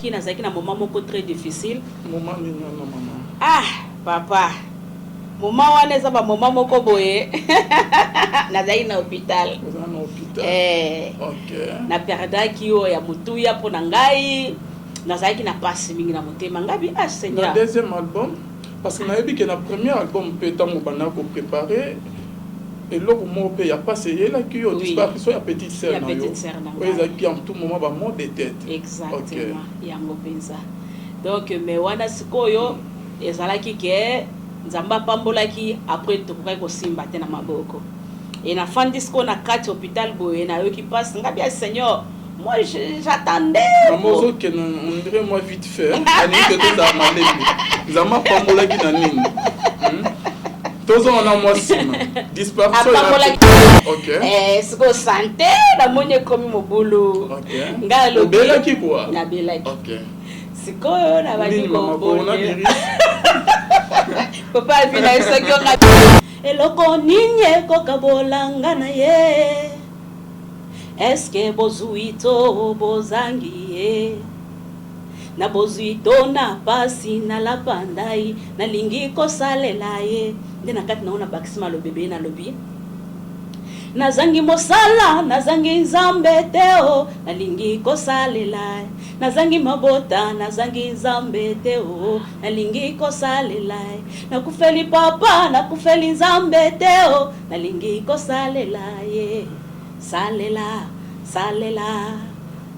ki nazaki na moment moko très difficile. Moment nini na maman? Ah, papa. Moment wana eza ba moment moko boye. Nazaki na hôpital. Na hôpital. OK. Na perdaki yo ya mutuya po na ngai. Nazaki na passe mingi na motema ngabi ah Seigneur. Le deuxième album parce que na yebi que na premier album peut tant mobana ko préparer et l'autre mot peut y a pas c'est là qui yo disparition ya petite sœur na yo. Oui, ezaki en tout moment ba mot de tête. Exactement. Yango penza. Donc mais wana sikoyo ezalaki ke nzamba pambolaki après tokokai ko simba te na maboko. Et na fin disco na kati hôpital boye na yo qui passe ngabi ya Seigneur. Moi, j'attendais. On dirait moi vite fait. Ani que tout ça m'a levé. Zama pambola qui nanine. Tous on a moi sim. Disparition. OK. Ce que santé, la monnaie comme mon boulot. OK. Ngalo. Bela qui quoi? Na bela qui. OK. C'est quoi na ba di ko. Papa vina eso ki on a. Eloko ninye ko kabolanga na ye. Est-ce que bozuito bozangie na bozuito na pasi na lapandai na lingi ko salela ye nde na kati naona bakisima lo bebe na lobi na zangi mosala na zangi nzambe teo na lingi ko salela na zangi mabota na zangi nzambe teo na lingi ko salela na kufeli papa na kufeli nzambe teo na lingi ko salela ye salela salela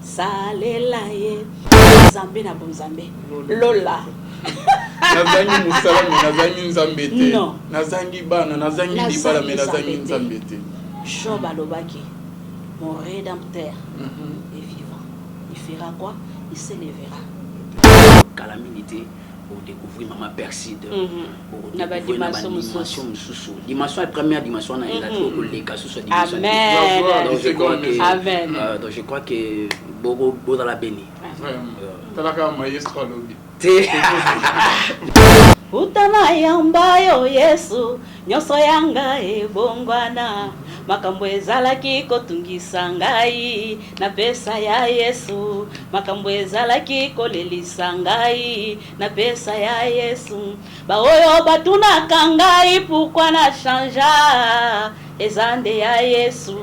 salela ye Nzambe na bonzambe lola nazangi musala me nazangi nzambe te non nazangi bana nazangi libala me nazangi nzambe te Job alobaki mon rédempteur est vivant il fera quoi il s'élèvera calamité pour découvrir maman Perside na ba dimension dimension la première dimension na la les cas sur dimension amen donc je crois que Bogo dans la béni talaka maestro lobby utana yambayo Yesu nyoso yanga ebongwana makambo ezalaki kotungisa ngai na pesa ya Yesu makambo ezalaki kolelisa ngai na pesa ya Yesu baoyo batunaka ngai pourquoi na changea ezande ya Yesu.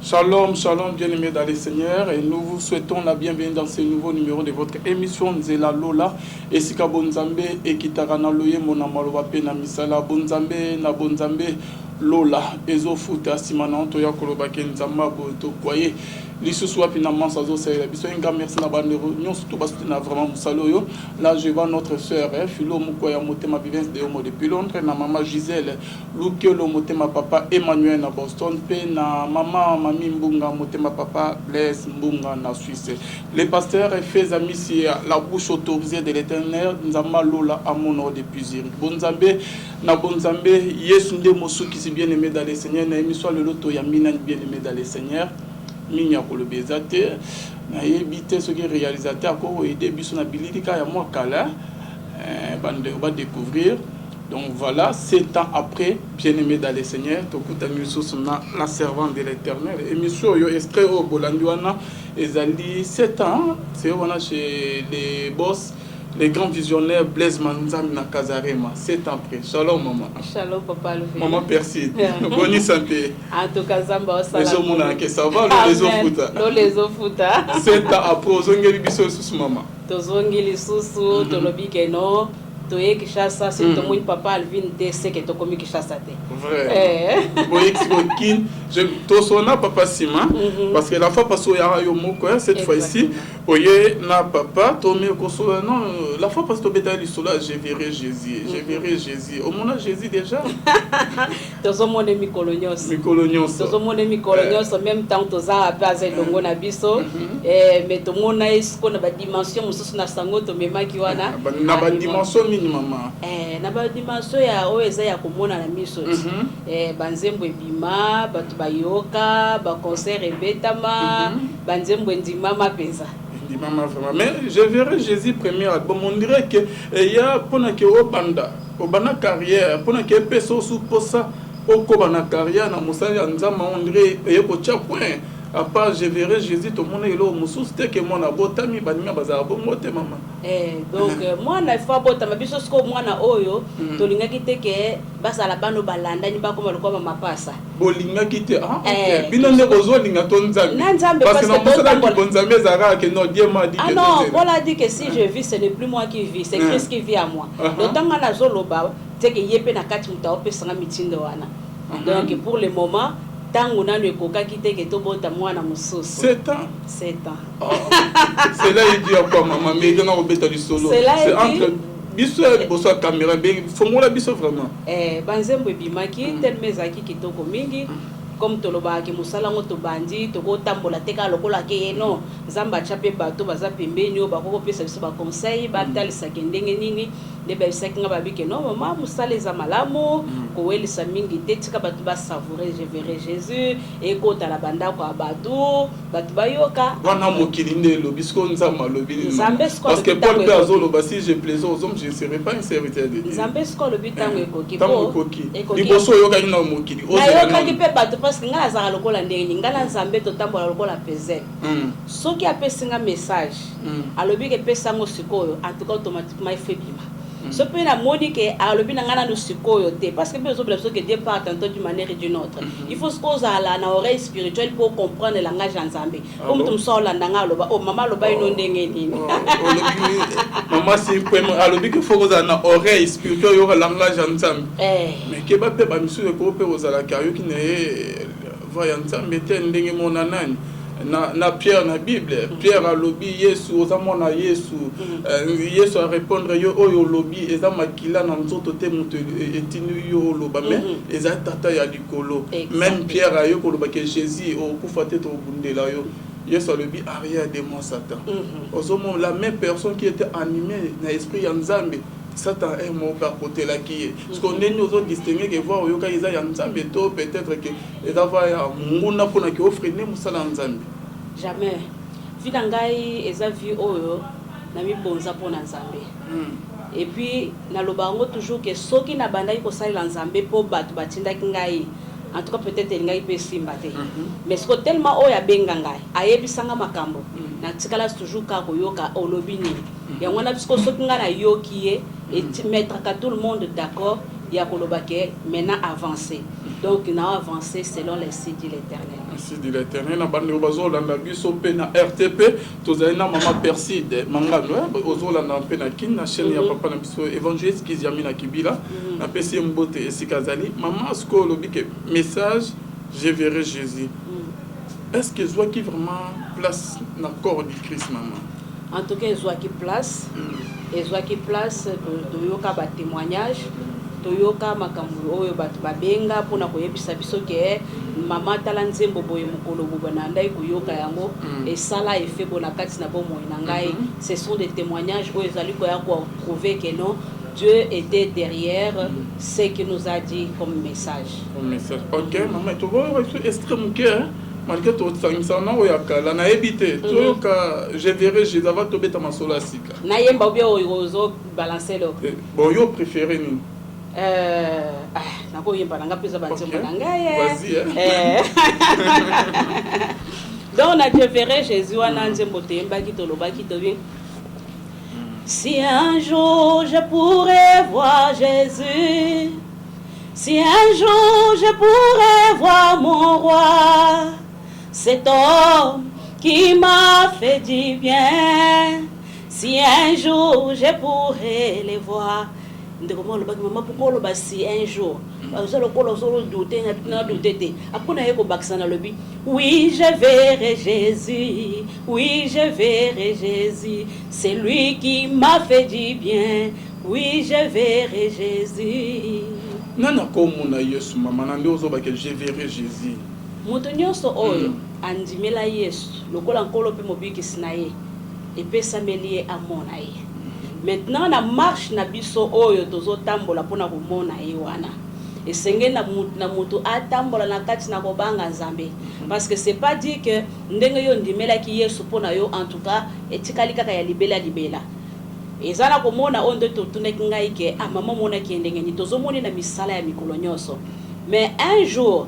Shalom, shalom, bien-aimés dans le Seigneur, et nous vous souhaitons la bienvenue dans ce nouveau numéro de votre émission Nzela Lola, et Sika Bonzambe, et Kitarana Loye, Monamaloape, Namisala, Bonzambe, na Bonzambe, Lola, Ezo Futa, Simana, Toya Kolobake, Nzamba, Boto, Kwaye, Lissu wapi na mansa zo c'est biso nga merci na bandero nyon surtout parce que na vraiment musaloyo là je vois notre sœur Philo Mukoya Motema Vivence de Homo depuis Londres na maman Gisèle Lukelo Motema papa Emmanuel na Boston pe na maman Mami Mbunga Motema papa Blaise Mbunga na Suisse les pasteurs et faits amis si la bouche autorisée de l'Éternel Nzamba Lola amono depuis Zurich Bonzambe na Bonzambe Yesu nde mosuki si bien aimé dans le Seigneur na émission le loto ya mina bien aimé dans le Seigneur minya kolobezate na yebite ce qui réalisateur ko aider biso na bilirika ya moi kala bande va découvrir donc voilà 7 ans après bien-aimé dans le Seigneur tokuta miso sona la servante de l'Éternel émission yo extrait au Bolandiwana ezali 7 ans c'est on a chez les boss les grands visionnaires Blaise Manzam na Kazarema 7 ans après. Shalom maman. Shalom papa Louis. Maman Perside. Bonne santé. En tout cas Zamba osala. Les hommes que ça va les ofuta. Les ofuta. 7 ans après ozongeli biso sous maman. Tozongeli susu tolobi que non. Toye Kishasa c'est ton papa Alvin DC que to komi Kishasa te. Vrai. Boye Kin je tosona papa Sima parce que la fois passée ya yo moko cette fois-ci oye na papa tomé koso non la fois passée to betali sola je verrai Jésus au monde Jésus déjà tozomone mikolonyos tozomone mikolonyos en même temps toza apaze longo na biso mais to mona isko na ba dimension mususu na sango to memaki wana na ba dimension minimum na ba dimension ya oeza ya komona na miso banzembo ebima batu bayoka ba concert ebetama banzembo ndimama peza ndimama vraiment mais je verrai Jésus premier album on dirait que il y a pona que obana carrière pona que peso sous posa okobana carrière na musali nzama on dirait yeko tcha point à part je verrai Jésus tout le monde est là mususu te que mon abotami baninga bazala bongo te maman donc moi na fa botama biso sko mwana oyo tolingaki te ke basala bano balanda ni bakoma lokwa mapasa bolingaki te ok bino ne bozolinga to nzambe parce que na mosala ki bonzambe zara que non Dieu m'a dit que non voilà dit que si je vis ce n'est plus moi qui vis c'est Christ qui vit à moi donc tanga na zoloba te que yepe na kati muta opesanga mitindo wana donc pour le moment tango nano ekokaki te ke tobota mwana mosusu 7 ans c'est là il dit quoi maman mais dans robeta du solo c'est entre biso boso caméra be fongola biso vraiment banzembo ebimaki tellement ezaki kitoko mingi comme tolobaki musala ngo tobandi tokotambola teka lokola ke non nzamba chape bato baza pembeni o bakoko pesa biso ba conseil batalisa kendenge nini de balisaki nga babike non mama musala eza malamu kowelisa mingi te tika bato ba savourer je verrai Jésus ekota la banda kwa bato bayoka wana mokili nde lobisko nzamba lobi parce que Paul pe azoloba si je plaisais aux hommes je ne serai pas un serviteur de Dieu nzambe sko lobi tango ekoki po liboso yoka ina mokili oyokaki pe bato parce que nga nazala lokola ndenge nga na nzambe totambola lokola peze soki apesinga message alobi ke pesango sikoyo en tout cas automatiquement ifebima ce peut na moni que alobi na ngana no sikoyo te parce que besoin de que Dieu part tantôt d'une manière et d'une autre il faut se poser à la oreille spirituelle pour comprendre le langage nzambe comme tu so la ndanga loba oh mama loba ino ndenge nini maman c'est point alobi que faut que na oreille spirituelle yo langage nzambe mais ke ba pe ba misu ko pe ozala kayo ki ne voya nzambe te ndenge mona nani na Pierre na Bible Pierre a lobby Yesu ozamona Yesu Yesu a répondre yo oyo lobby eza makila na nzoto te moto etinu yo loba mais eza tata ya likolo même Pierre a yo ko loba que Jésus o kufa te to bundela yo Yesu a lobby arrière de mon Satan ozomona la même personne qui était animée na esprit ya Nzambe Satan est mon par côté là qui est parce qu'on est nous autres distinguer que voir yoka isa ya Nzambe to peut-être que et avoir ya nguna pona ki offre ne musala Nzambe jamais vida ngai eza vie oyo na mi bonza pona Nzambe et puis na lobango toujours que soki na bandai ko sala Nzambe po batu batindaki ngai en tout cas peut-être ngai pe simba te mais ce que tellement oya benga ngai ayebisanga makambo na tikala toujours ka koyoka olobini ya wana bisko soki nga na yoki et mettre tout le monde d'accord ya kolobake maintenant avancer donc na avancer selon les sites de l'Éternel merci de l'Éternel na bande bazo landa biso pe na RTP tozali na mama Perside mangano ozo landa pe na kin na chaîne ya papa na biso évangéliste Kiziami na Kibila na pesi mbote esikazali mama sko lobike message je verrai Jésus est-ce que soit qui vraiment place na corps du Christ maman en tout cas soit qui place de yoka ba témoignage toyoka makambo oyo batu babenga pona koyebisa biso ke mama tala nzembo boye mukolo bobana ndai koyoka yango et sala effet bona kati na bomo na ngai ce sont des témoignages oyo ezali ko ya ko prouver que non Dieu était derrière ce qu'il nous a dit comme message OK maman tu vois extrême cœur malgré tout ça na oyaka la na ebité toyoka je verrai Jésus va tomber ta masola sika na yemba bien ozo balancer le bon yo préféré ni nako yemba nanga pesa banzembo nanga vas-y donc na je verrai Jésus wana nzembo te yemba ki toloba ki to bien si un jour je pourrais voir Jésus si un jour je pourrais voir mon roi cet homme qui m'a fait du bien si un jour je pourrais le voir ndeko le baki mama pourquoi le si un jour solo kolo solo douter na douter apona yeko bakisana lobi oui je verrai Jésus oui je verrai Jésus c'est lui qui m'a fait du bien oui je verrai Jésus nana komuna Yesu mama na ndio zoba que je verrai Jésus moto nyonso oyo andimela Yesu lokola nkolo pe mobikisi na ye epesameli ye amona ye maintenant na marche na biso oyo tozotambola pona komona ye wana esenge na moto atambola na kati na kobanga Nzambe parce que c'est pas dit que ndenge yo ndimela ki Yesu pona yo en tout cas etikali kaka ya libela ezala komona ondo totuneki ngai ke mama mona ki ndenge ni tozomoni na misala ya mikolo nyonso mais un jour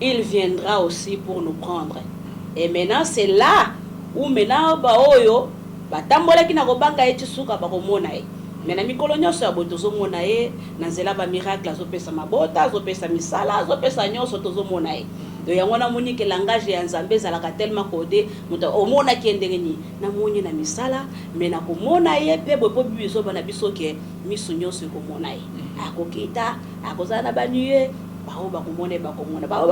il viendra aussi pour nous prendre Et maintenant c'est là où maintenant ba oyo batambola ki na kobanga eti suka ba komona ye. Maintenant mikolo nyonso ya boto zo mona ye na nzela ba miracle azopesa mabota azopesa misala azopesa nyonso tozo mona ye. Donc yango na moni ke langage ya Nzambe ezalaka tellement codé muta omona ki ndenge ni na moni na misala mais na komona ye pe bo biso bana biso ke miso nyonso komona ye. Akokita akozana banuye bao bakomona bakomona bao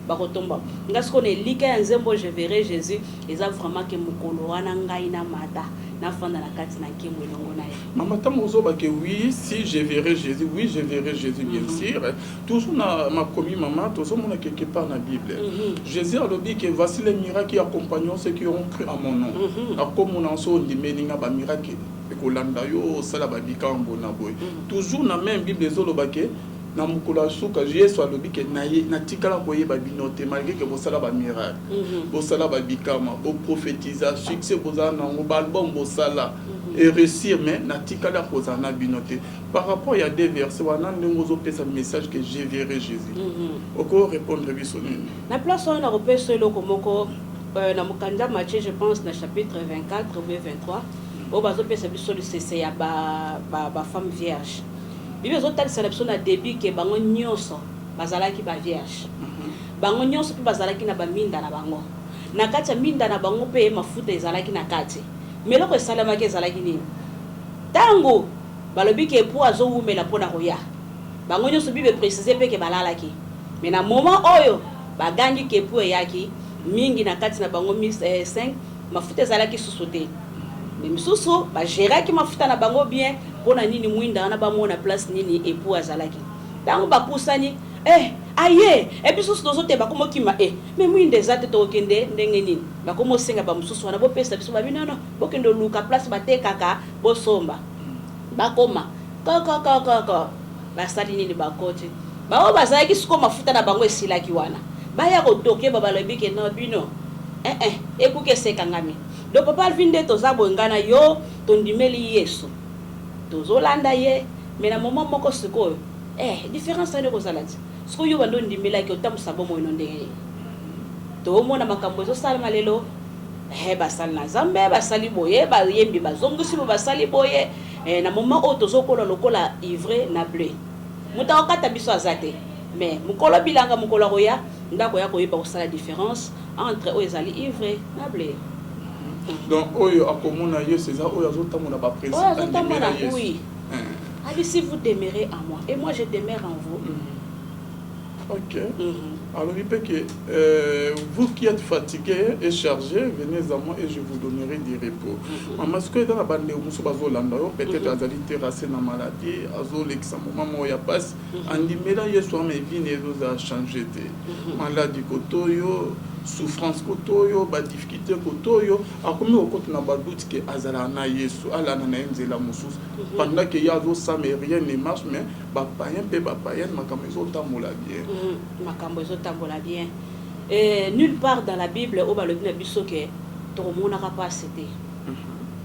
bakotomba ngasi ko ne lika ya nzembo je verrai Jésus eza vraiment ke mukolo wana ngai na mata na fanda na kati na kimwe longo na ye. Maman tamozo ba ke oui si je verrai Jésus, oui je verrai Jésus bien sûr. Toujours na ma commis maman toujours mona quelque part na Bible. Jésus a dit que voici les miracles qui accompagnent ceux qui ont cru à mon nom. Comme on en so ndimeninga ba miracle e kolanda yo sala ba bikambo na boy. Toujours na même Bible ezoloba ke na mukula suka Yesu alobi ke na tikala koyeba binote malgré que bo sala ba miracle. Bo sala ba bikama, bo prophétisa, succès bo za na ba album bo sala et réussir mais na tikala kozana binote. Par rapport il y a des versets wana ngozo pesa message que je verrai Jésus. Oko répondre biso nini. Na place on a repéré le komoko na mukanda Matthieu je pense na chapitre 24 ou 23 au bazo pesa biso le c'est ya ba femme vierge. Bible zotalisa na biso na début ke bango nyonso bazalaki ba vierge. Bango nyonso pe bazalaki na ba minda na bango. Na kati ya minda na bango pe mafuta ezalaki na kati. Meloko esalamaki ezalaki nini? Tango balobi ke po azowumela pona koya. Bango nyonso Bible préciser pe ke balalaki. Mais na moment oyo bagangi ke po yaki mingi na kati na bango 5 mafuta ezalaki susuté. Mais misusu ba géraki mafuta na bango bien pona nini mwinda na ba mona place nini epo azalaki. Tango ba pusani aye ebiso sozote ba komo kima mais mwinda ezate to kende ndenge nini ba komo senga ba mususu wana bo pesa biso ba binano bo kendo luka place ba tekaka bo somba ba koma ko ba sali nini ba kote ba o bazalaki siko mafuta na bango esilaki wana ba ya ko toke ba balobi ke no bino ekuke sekangami. Donc papa vinde toza bongana yo tondimeli Yesu tozolanda ye mais na moment moko sikoyo différence ane kozalati sikoyo yo bando ndimela ke otamusa bomo ino ndenge to mona makambo ezosala lelo basali na Nzambe basali boye ba yembi bazongusi bo basali boye na moment o tozokola lokola ivre na bleu muta okata biso azate mais mukolo bilanga mukolo roya ndako ya koyeba kosala différence entre o ezali ivre na bleu. Donc oyo akomona Yesu eza oyo azotamona ba président oui. Allez, si vous demeurez en moi et moi je demeure en vous. Ok. Alors il peut que vous qui êtes fatigués et chargés, venez à moi et je vous donnerai du repos. Maman, ce que dans la bande où nous sommes peut-être azali terrassé na maladie, azo l'examen maman ya passe, andi mela Yesu ame vini ezoza changer te. Maladie kotoyo, souffrance kotoyo, ba difficulté kotoyo, akomi okoto na ba doute que azala na Yesu, ala na nzela mususu. Pendant que yazo ça mais rien ne marche mais ba païen pe ba païen makambo ezotambola bien. Makambo ezotambola bien. Et nulle part dans la Bible au balobi na biso ke to mona capacité.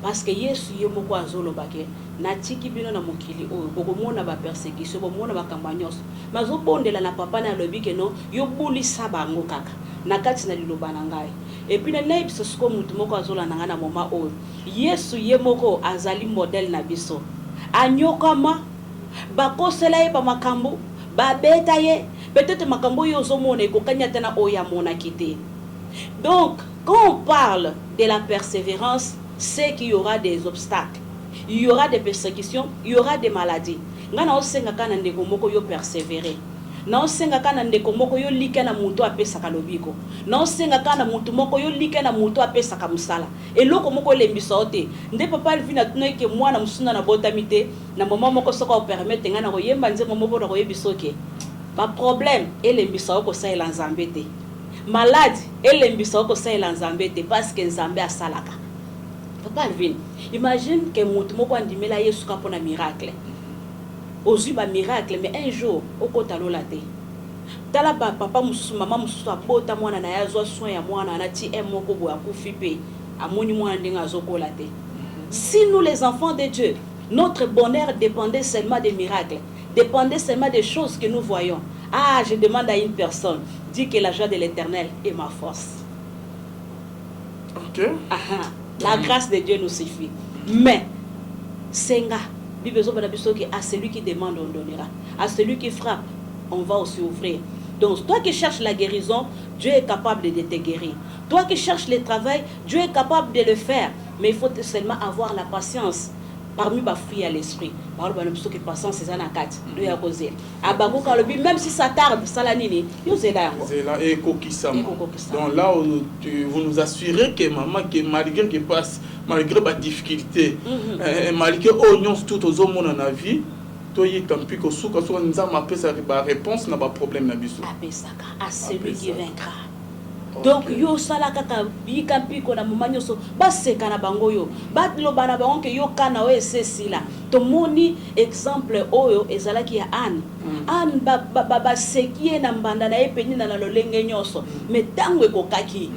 Parce que Yesu yemoko azoloba ke natiki bino na mokili oyo bokomona ba persécution bomona makambo nyonso. Mazo bondela na papa na lobi ke no yo bulisa bango kaka. Na kati na liloba na ngai. Et puis na naib ce ko mutu moko azola na ngana moment oyo. Yesu yemoko azali modèle na biso. Anyokama bakosela ye ba makambo ba beta ye peut-être makambo yo zomona ekokanya tena oya mona kité. Donc quand on parle de la persévérance, c'est qu'il y aura des obstacles, il y aura des persécutions, il y aura des maladies. Ngana osenga kana ndeko moko yo persévérer. Na osenga kana ndeko moko yo lika na mutu apesa kalobiko. Na osenga kana mutu moko yo lika na mutu apesa kamusala. Eloko moko lembisa ote. Nde papa vina tuneke mwana musuna na botamite na mama moko soko o permettre ngana ko yemba nzemo moko ko yebisoke. Ba problème elembisa oko sa ela Nzambe te. Malade elembisa oko sa ela Nzambe te parce que Nzambe asalaka. Papa Alvin, imagine que mutu moko andimela Yesu ka pona miracle. Ozu ba miracle mais un jour okota lola te. Tala ba papa mususu mama mususu abota mwana na yazo soin ya mwana na ti moko bo akufi pe amoni mwana ndenga azokola te. Si nous les enfants de Dieu, notre bonheur dépendait seulement des miracles, dépendait seulement des choses que nous voyons. Ah, je demande à une personne, dis que la joie de l'Éternel est ma force. Ok. La grâce de Dieu nous suffit. Mais, Senga, à celui qui demande, on donnera. À celui qui frappe, on va aussi ouvrir. Donc, toi qui cherches la guérison, Dieu est capable de te guérir. Toi qui cherches le travail, Dieu est capable de le faire. Mais il faut seulement avoir la patience. Parmi ma fille à l'esprit, patience, c'est un acte. Même si ça tarde, ça la nini. Donc là, vous nous assurez que maman, malgré que passe, malgré la difficulté, malgré tout aux hommes dans la vie, toi, il y a une réponse n'a pas problème. À celui qui vaincra. Donc yo sala kaka bika piko na mumanyo so baseka na bango yo batlo bana bango ke yo kana o esesila to moni exemple oyo ezala ki ya an ba sekie na mbanda na epeni na lolenge nyoso metango ekokaki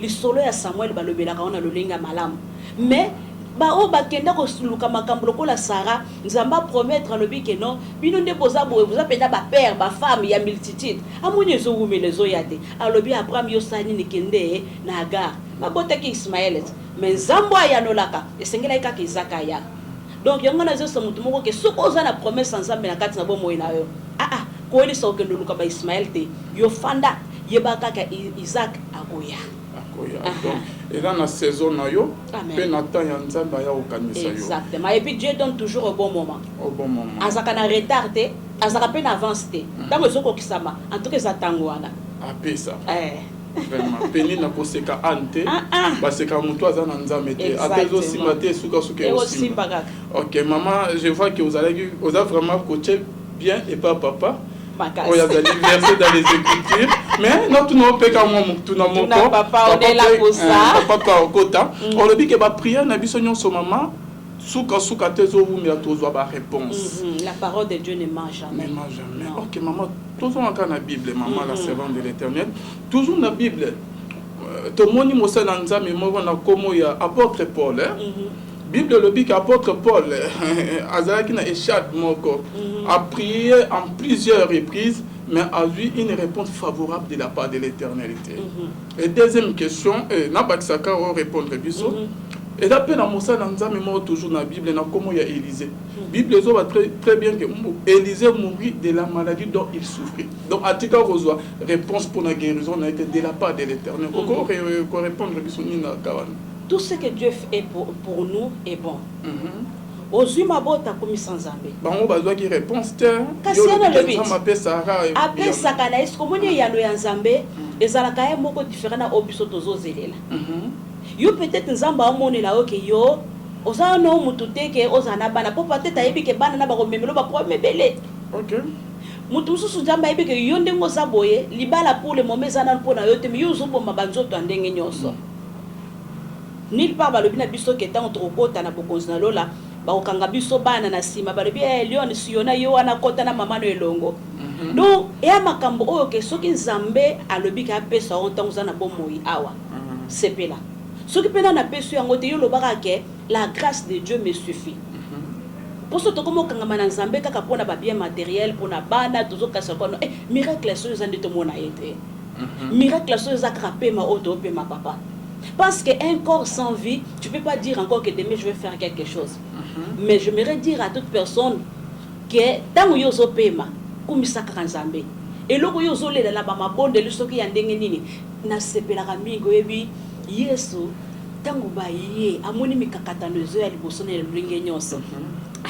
lisolo ya Samuel balobela ka ona lolenga malamu mais ba o bakenda ko suluka makambo lokola Sarah nzamba promettre le bike non bino nde boza boye vous appelez ba père ba femme ya multitude amunye zo wumele zo yate alobi Abraham yo sani ni kende na Agar ba botaki Ismaël mais nzambo ya nolaka esengela ikaka Isaka ya donc yango na zo mutu moko ke soko za na promesse nzambe na kati na bo moyi na yo ko eli so ke nduluka ba Ismaël te yo fanda yebaka ka Isaac akoya. Et là, dans la saison, exactement. Et puis Dieu donne toujours au bon moment. Au bon moment. Azaka na retardé, azaka pe na avancé. Tango soko kisama, en tout cas ça tangoana. Ça. Vraiment. Peni na koseka ante, baseka muto azana nzamete. Atezo simate suka suke aussi. OK, maman, je vois que vous avez vraiment coaché bien et pas papa. Il y a des versets dans les Écritures, mais non, tout le monde peut quand même tout le monde. Papa, on est là pour ça. Papa, au quota. On dit que la prière n'a pas besoin de maman. Souka tezo ou mais tozo ba réponse. La parole de Dieu ne ment jamais. Ne ment jamais. OK, maman, toujours dans la Bible, maman, la servante de l'Éternel, toujours dans la Bible. Tout le monde mosa dans nzambe mo na komo ya apôtre Paul. Bible le dit qu'apôtre Paul azalaki na échappe moko a prié en plusieurs reprises mais a eu une réponse favorable de la part de l'Éternalité. Et deuxième question, n'a pas que ça répondre biso. Et d'après la Moussa Nzambe mo toujours dans la Bible na comment il y a Élisée. Bible zo va très bien que Élisée mourit de la maladie dont il souffrait. Donc à tika reçoit réponse pour la guérison n'a été de la part de l'Éternel. Comment répondre biso ni na kawana. Tout ce que Dieu fait pour nous est bon. Ozuma bota komi sanzambe. Bango bazwa ki réponse te. Kasi yana le bit. Après ça kana est-ce que moni yano ya nzambe ezalaka ye moko différent na obiso tozo zelela. Yo peut-être nzamba omoni la oke yo oza no mutu teke ozana bana po peut-être ayebi ke bana na ba komemelo ba problème belé. OK. Mutu mususu nzamba ayebi ke yo ndengo zaboye libala pour le moment zana mpona yo te mi yo zubo mabanzo to ndenge nyoso. Nil part balobi na biso ke tant trokota na bokonzi na lola ba okanga biso bana na sima balobi Lion siona yo wana kota na mama no elongo. Donc ya makambo oyo ke soki nzambe alobi ka pesa on tango na bomoi awa. Sepela. Soki pena na peso yango te yo lobaka ke la grâce de Dieu me suffit. Pour ce to komo kanga mana nzambe kaka pona ba bien matériel pona bana tozo kasa kono miracle so zande to mona yete. Miracle so za krapé ma auto pe ma papa. Parce qu'un corps sans vie, tu ne peux pas dire encore que demain je vais faire quelque chose. Mais je j'aimerais dire à toute personne que tant que yozo pema, kumisa kanzambe. Et loko yozo le la ba mabonde le soki ya ndenge nini na sepela kamingo ebi Yesu tangu ba ye amoni mikakatano zo ya liboso na lenge nyonso.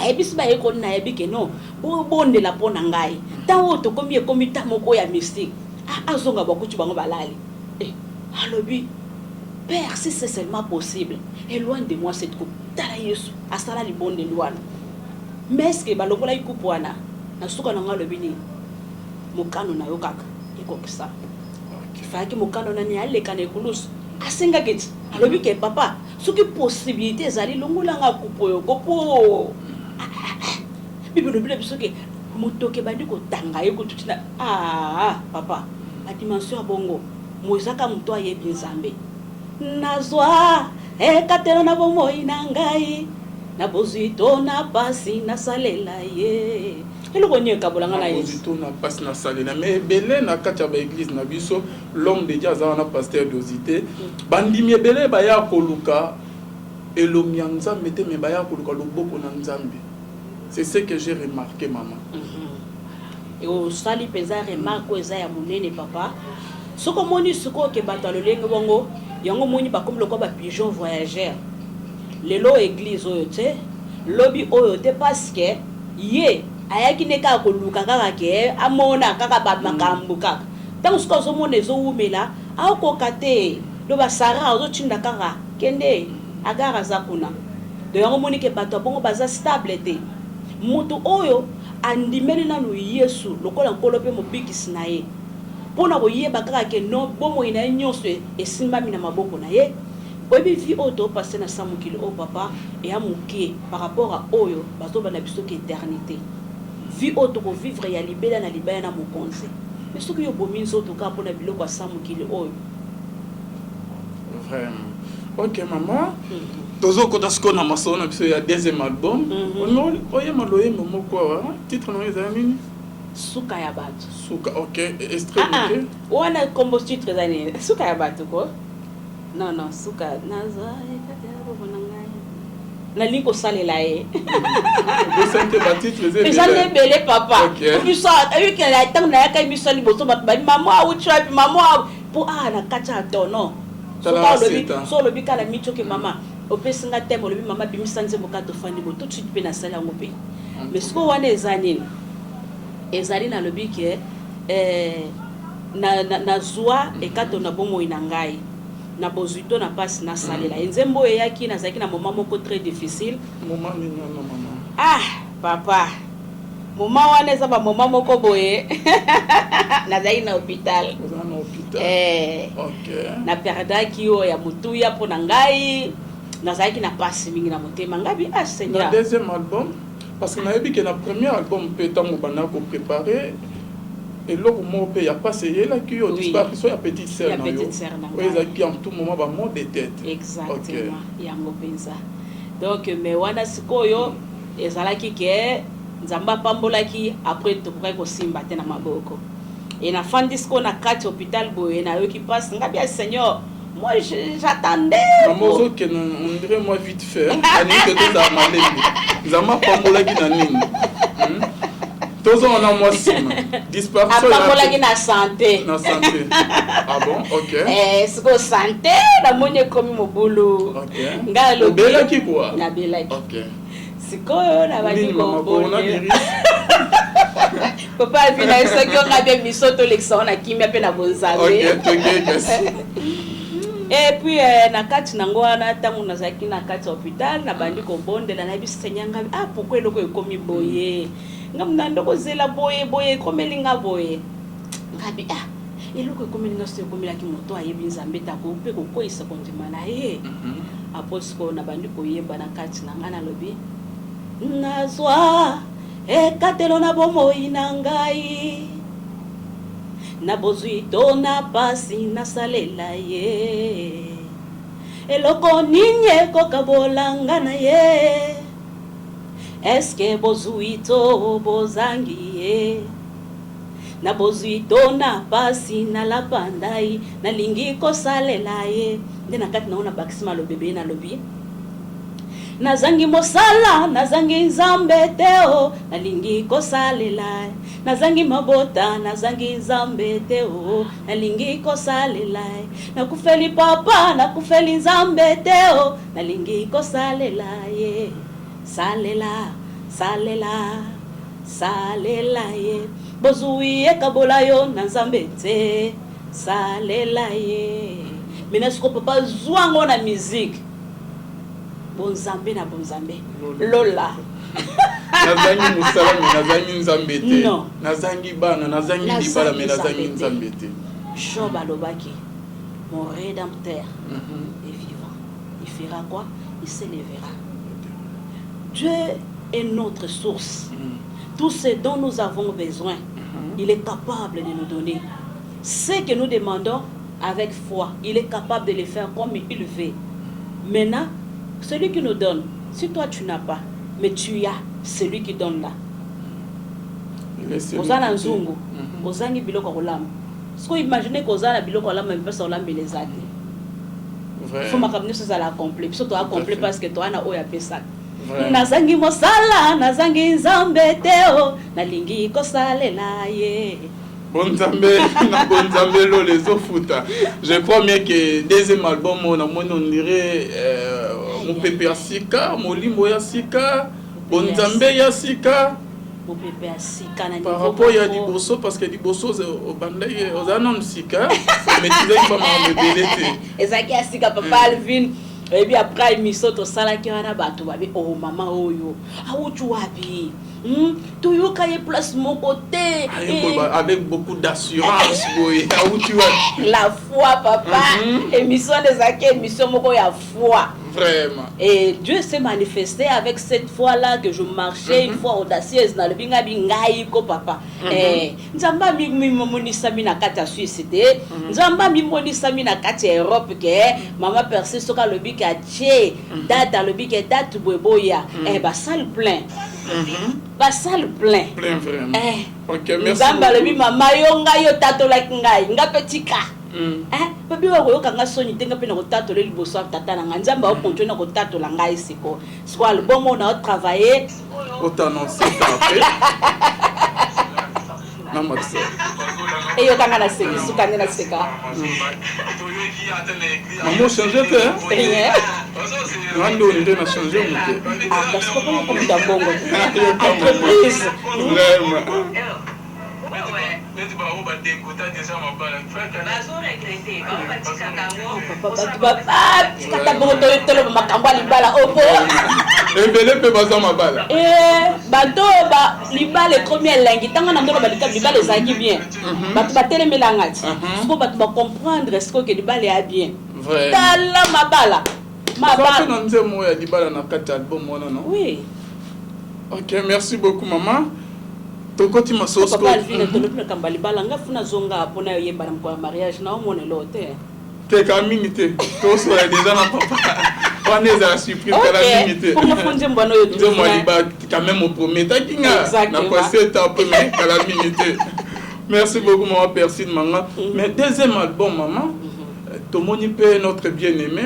Ayebisi ba ye ko na yebi ke no bo bonde la pona ngai. Tango to komi komita moko ya mystique. Azonga bakuti bango balali. Alobi Père, si c'est seulement possible, éloigne de moi cette coupe. Tala Yesu, asala li bonde loin. Mais est-ce que balokola ikupu wana na suka na ngalo bini mukano na yo kaka iko kisa. Faki mukano na ni ale kana ekulus. Asenga geti. Alobi ke papa, suki possibilité zali longola nga kupo yo kopo. Bible bile bisoke mutoke bandi ko tanga yo kututina. Papa, la dimension bongo. Moisaka muto ayebi nzambe. Nazwa ekatelo na bomoi na ngai na bozito na pasi na salela ye eloko nini ekabolanga na Yesu Bozito na passe na salela mais belé na katia ba église na biso l'homme de Dieu azana pasteur d'osité bandimi ebele ba ya koluka elomi ya Nzambe te mais ba ya koluka loboko na Nzambe. C'est ce que j'ai remarqué maman. Et au sali pesa remarque eza ya monene papa soko moni soko ke bato lolenge bongo yango moni ba comme loko ba pigeon voyageur lelo église oyo te lobi oyo te parce que ye ayaki ne ka koluka kaka ke amona kaka ba makambu kaka tango soko zo mona zo umela akoka te do ba sara ozo tinda kaka kende agara za kuna do yango moni ke bato bongo baza stable te mutu oyo andimeli nanu Yesu lokola nkolo pe mobikisi na ye pona koyeba kaka ke no bomo ina nyonso esimbami na maboko na ye oyebi vi oyo topase na samukili oyo papa eya moke par rapport à oyo bazoba na biso ke éternité vi oyo tokovivre ya libela na libaya na mokonzi mais soki yo bomi nzoto kaka mpona biloko ya samukili oyo Vraiment. Ok maman. Tozo kota siko na maso na biso ya deuxième album. Oye maloye momo kwa titre na eza nini? Suka ya bato. Suka, ok. Extrait de wana combo titre za nini? Suka ya bato ko? Non, suka naza ekate ya bona ngai. Na liko salela ye. Vous sentez ba titre ze. Déjà les belé papa. Ok. Puis ça, avec la temps na yaka mi sali boso ba maman ou trap maman pour na kacha tono. So le bika la micho ke mama. Opesinga temo le mama bimisa nzembo ka to fandi bo tout de suite pe na sala ngope. Mais ce ko wana ezanini. Ezali na lobi ke na zwa ekato na bomo ina ngai na bozuito na passe na salela nzembo eyaki na zaki na moment moko très difficile moment ni non maman papa moment wana eza ba moment moko boye na zaki na hôpital OK na perdaki o ya mutuya pona ngai na zaki na passe mingi na motema ngabi Seigneur na deuxième album parce que na yebi que na premier album peut tant bana ko préparer et l'autre mot peut y a passé là qui au disparition ya petite sœur na yo oui ça qui en tout moment ba mot de tête exactement ya ngopenza donc mais wana sikoyo ezalaki ke nzamba pambolaki après to ko simba te na maboko et na fandisco na 4 hôpital boye na yo qui passe ngabi Seigneur moi j'attendais maman que on dirait moi vite fait ani que tout ça malé nzamba pambolaki na nini Tozo on a moi sima disparition ya na santé ah bon OK c'est ko santé na monye komi mobulu ngalo bela ki quoi na bela ki OK sikoyo na bani ko na virus papa vina sokyo ngabe misoto lexona kimia pe na bonzabe OK et puis na kati nango wana tangu nazaki na kati hôpital na bandi ko bondela na bisenyanga pourquoi eloko ekomi boye ngamna ndoko zela boye komelinga boye ngabi eloko ekomelinga so ekomelaki moto ayebi Nzambe tako pe kokoisa kondima na ye aposko na bandi koyeba na kati nanga na lobi nazwa ekatelo na bomoi na ngai na bozuito na pasi na salela ye eloko ninye kokabolanga na ye eske bozuito bozangi ye na bozuito na pasi na lapandai na lingi kosalela ye nde na kati naona bakisima lobebe na lobi nazangi mosala nazangi Nzambe teo nalingi kosalela nazangi mabota nazangi Nzambe teo nalingi kosalela nakufeli papa nakufeli Nzambe teo nalingi kosalela ye salela ye bozui ekabola yo na Nzambe te salela ye mina siko papa zwango na musique bonzambe na bonzambe lola nazangi musala mais nazangi Nzambe te non nazangi bana nazangi libala mais nazangi Nzambe te Job alobaki mon rédempteur est vivant il fera quoi il s'élèvera Dieu est notre source tout ce dont nous avons besoin il est capable de nous donner ce que nous demandons avec foi il est capable de le faire comme il veut maintenant celui qui nous donne, si toi tu n'as pas, mais tu as celui qui donne là. ozana nzungu ozangi biloko kolamba siko imaginer que ozana biloko kolamba mpesa olamba les ati faut makamne ça la complet biso to a complet parce que to ana oya pesa nazangi mosala nazangi nzambe teo nalingi kosalela ye Bonzambe na Bonzambe lo les ofuta. Je crois bien que deuxième album on dirait mon pépé asika, molimo ya sika, Bonzambe ya sika. Mon pépé asika na par rapport ya diboso parce que diboso au bandai aux anon sika, mais tu sais pas me belete. Ezaki asika papa Alvin. Et puis après émission to sala ki wana bato babi oh maman oyo awutu wapi to yoka ye place mon côté avec beaucoup d'assurance boy awutu wapi la foi papa émission des aké émission moko ya foi vraiment et Dieu s'est manifesté avec cette foi là que je marchais une fois audacieuse na le binga bingai ko papa nzamba mi monisa mi na kati ya Suisse te nzamba mi monisa mi na kati ya Europe ke mama percé soka le bika tché date le bika date boya ba salle plein ba salle plein vraiment OK merci nzamba le bi mama yo ngayo tato la ngai nga petika papi wa koyoka nga soni tenga pe na kotato le liboso tata na nzamba o continuer na kotato la ngai siko siko album on a travaillé autant annoncer après na maxa et yo kanga na seki suka na seka maman changer fait rien Rando on a changé muté parce que comme da bongo entreprise vraiment kata bongo tolo makambo libala opo ebele pe baza mabala bato ba libala premier langi tanga na ndolo balika libala ezaki bien bato batelemela ngati siko bato ba comprendre ce que libala ya bien tala mabala mabala na nzemo ya libala na kati album wana non oui OK merci beaucoup maman tokoti masosko papa Alvin tolo kamba libala nga funa zonga pona yemba na mko mariage na omone lote te kamingite to so ya déjà na papa on est à la surprise la minute pour me fonde mbano yo tu moi liba quand même au premier takinga na passé étape mais à la minute merci beaucoup maman Persine manga mais deuxième album maman tomoni pe notre bien-aimé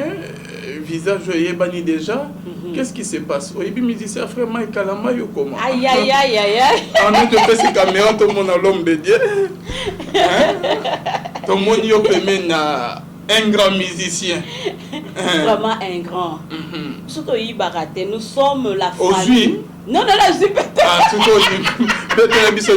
visage yebani déjà qu'est-ce qui se passe au début musicien frère Mike Kalama yo comment aïe aïe aïe aïe on a fait ces caméras tout le monde à l'homme de Dieu tout le monde yo peut na un grand musicien vraiment un grand surtout Ibarate nous sommes la famille non la super peut-être biso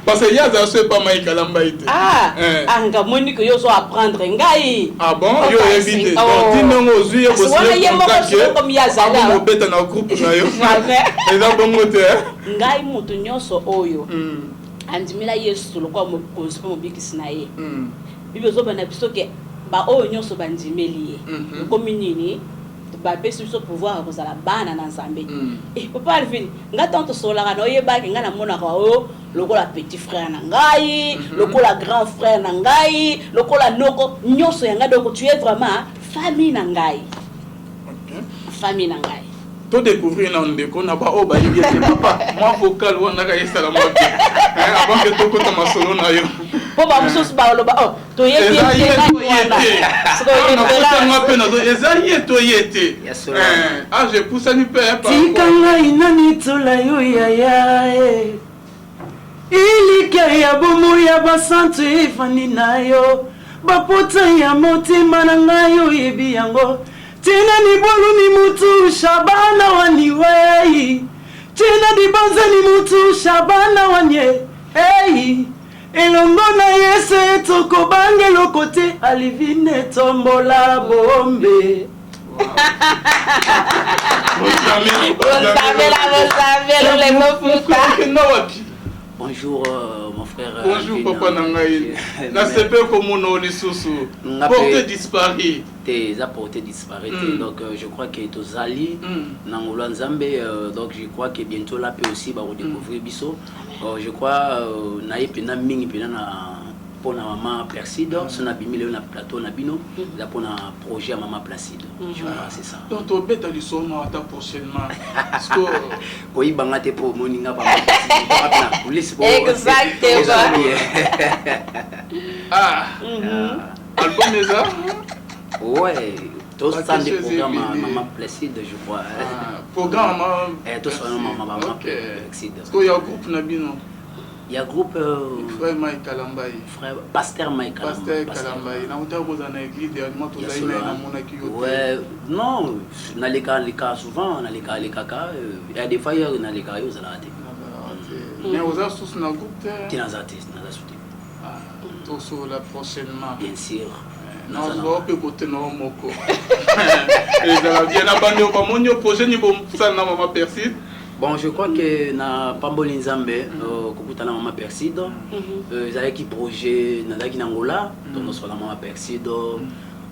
parce que ya za se pas Mike Kalamba ite anga monique yo so apprendre ngai bon yo éviter donc dinongo ozui yo comme ya zala mo beta na groupe na yo eza bongo te ngai mutu nyoso oyo andimela Yesu lokwa mo konse mo bikisi na ye bibi zo bana biso ke ba oyo nyoso bandimeli ye komi nini ba pesi biso pouvoir kozala bana na Nzambe papa Alvin nga tanto solaka na oyebaki nga na mona ka oyo lokola petit frère na ngai lokola grand frère na ngai lokola noko nyoso yanga donc tu es vraiment famille na ngai famille na ngai to découvrir na ndeko na ba o ba yebie papa moi vocal wana ka yesala mo avant que to kota masolo na yo po ba mususu ba lo ba oh to yebie je pousse ni père tikanga inani tola yo yaya ilike ya bomo ya basantu ifani nayo bapota ya motima na ngayo yebi yango tina ni bolu ni mutu shabana waniwei tina di banza ni mutu shabana wanye hey elongo na yese toko bange lokote alivine tombola bombe Bonjour mon frère. Bonjour papa Nangaï. Na sepe comme on a lisusu. Portée disparue. Tes apportés disparus. Donc je crois que Tozali Nangolo Nzambe donc je crois que bientôt là peut aussi va redécouvrir Bisso. Je crois naïe pena mingi pena na pour la maman Perside, son abîmé le plateau Nabino, là pour un projet à maman Placide. Je crois c'est ça. Donc tu bête à l'issue à prochainement. Parce que oui, bangate pour moninga pas police pour exactement. Album est ça? Ouais, tous sont des programmes à maman Placide, je crois. Programme tous sont maman Placide. Est-ce qu'il y a un groupe Nabino? Il y a un groupe frère Mike Kalambaye. Frère Pasteur Mike Kalambaye. Pasteur Kalambaye. Na uta ko dans l'église dernièrement tout ça na mona ki yote. Ouais, non, dans les cas souvent, dans les cas il y a des fois dans les cas yo ça raté. Mais aux astuces na groupe qui dans artiste, dans la soutien. Tout sur la prochainement. Bien sûr. Non, je vais pas côté non moko. Et ça la bien abandonné au monio projet ni bon ça na maman Perside. Bon, je crois que na Pamboli Nzambe, kokutana maman Perside, ils qui projet na qui Angola, donc sur la maman Perside,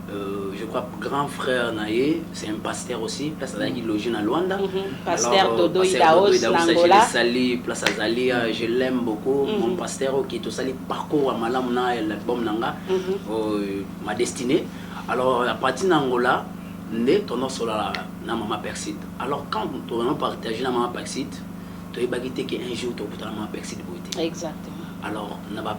je crois grand frère naé, c'est un pasteur aussi, place à qui logé na Luanda. Pasteur Dodo Idaos Angola. Sali place à Zali, je l'aime beaucoup, mon pasteur qui tout sali parcours à malam na l'album nanga, ma destinée. Alors à partir d'Angola, né ton sur la maman Perside. Alors quand on a partagé la maman Perside, tu as bagité qu'un jour tu as la maman Perside. Exactement. Alors on a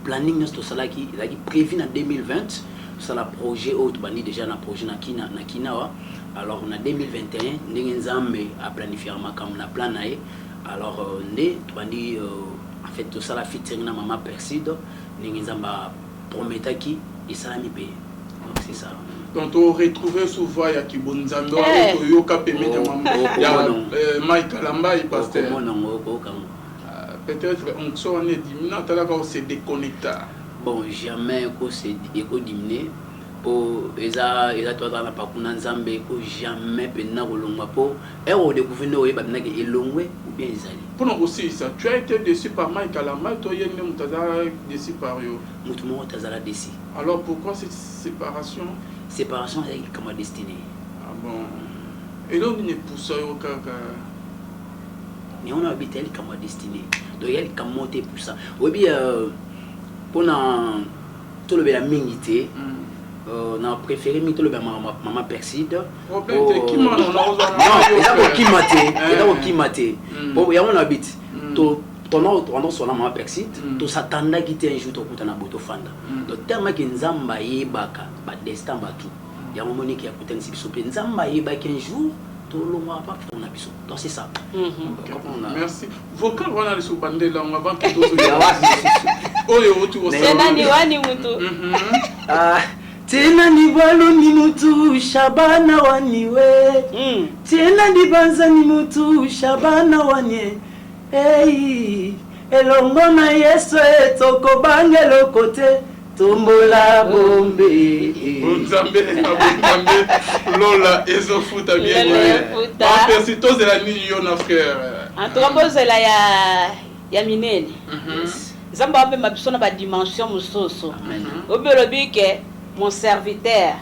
planning tout ça là qui prévu en 2020, ça la projet autre bani déjà na projet na Kinawa. Alors on a 2021, nous Nzambe a planifié ma comme na plan naé. Alors né tu bani en fait tout ça la featuring na maman Perside, nous Nzambe promettait qui et ça mi paye. Donc c'est ça. Donc on retrouve souvent ya Kibonzando yo kapeme ya maman ya Mike Kalambaye pasteur. Peut-être on soit on est diminué là quand on se déconnecte. Bon, jamais qu'on se diminué pour eza toi dans la pakuna Nzambe ko jamais pena kolongwa po et on découvrir ba na ke elongwe ou bien ezali. Pour nous aussi ça, tu as été déçu par Mike Kalambaye, toi yene mutaza déçu par yo. Mutu mo tazala déçu. Alors pourquoi cette séparation? Séparation avec comme destinée. Ah bon. Et là on est poussé au kaka. Mais on a habité comme destinée. Donc il y a comme monter pour ça. Oui bien pendant tout le bien mingité on a préféré mettre le maman Perside. Qui m'a non qui maté. Bon il y a on habite. On sur la maman Perside, tout s'attendait quitter un jour tout na boto fanda. Donc tellement que Nzamba yebaka ba destin ba tout. Il y a un moment qui a coûté si biso Nzamba yebaka un jour tout le monde pas on a biso. Donc c'est ça. Merci. Vocal on a sur bande là on va pas tout oyo tu c'est nani wani mutu. Tena ni bwalo ni mutu Shabana waniwe. Tena ni banza ni mutu Shabana wanye. Hey, elongo na Yesu etoko bangelo kote tombola bombe. Nzambe Lola ezofuta bien. En persistance de la nuit na frère. En tout cas la ya minene. Nzambe ape mabisona ba dimension musoso. Obelobi ke mon serviteur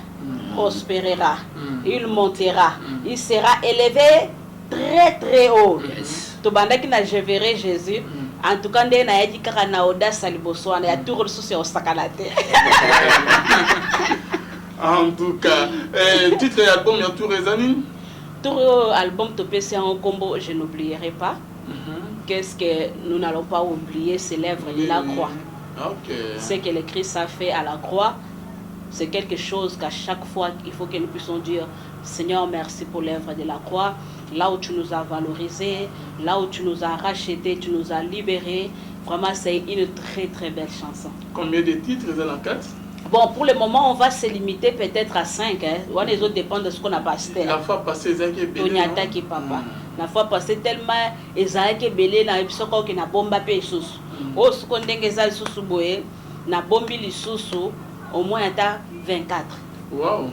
prospérera, il montera, il sera élevé très très haut. Tobandaki na je verrai Jésus. En tout cas, ndé na yadi kaka na audace liboso na ya tour sur au sakalate. En tout cas, titre de l'album ya tour ezani. Tour album topé c'est un combo je n'oublierai pas. Qu'est-ce que nous n'allons pas oublier, c'est l'œuvre de la croix. Ce que le Christ a fait à la croix, c'est quelque chose qu'à chaque fois il faut que nous puissions dire Seigneur, merci pour l'œuvre de la croix. Là où tu nous as valorisés, là où tu nous as rachetés, tu nous as libérés. Vraiment, c'est une très très belle chanson. Combien de titres dans la 4? Bon, pour le moment, on va se limiter peut-être à 5. Hein. Les autres dépendent de ce qu'on a passé. La fois passée, Zaki Belé. La fois passée, tellement Zaki Belé, na episode qui na bomba pe sous. Au seconde ngeza sous boé, na bombi li sous au moins à 24. Wow.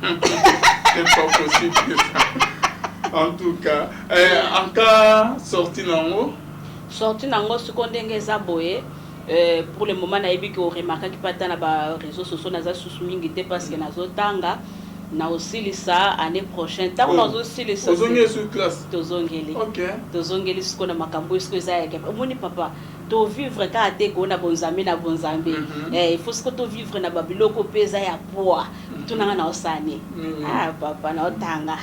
C'est pas possible. En tout cas, en cas sorti nango. Sorti nango seconde ngeza boé. Pour le moment, na ebi ko remarqué que pas na ba réseaux sociaux na za sous mingi te parce que na zo tanga na aussi lisa année prochaine. Tant na zo aussi lisa. Ozongeli sur classe. Tozongeli. OK. Tozongeli ce qu'on a makambo ce que ça yake. Omoni papa, to vivre ka te ko na bonzambe na bonzambe il faut que to vivre na babiloko peza ya poa tunanga na osani papa na otanga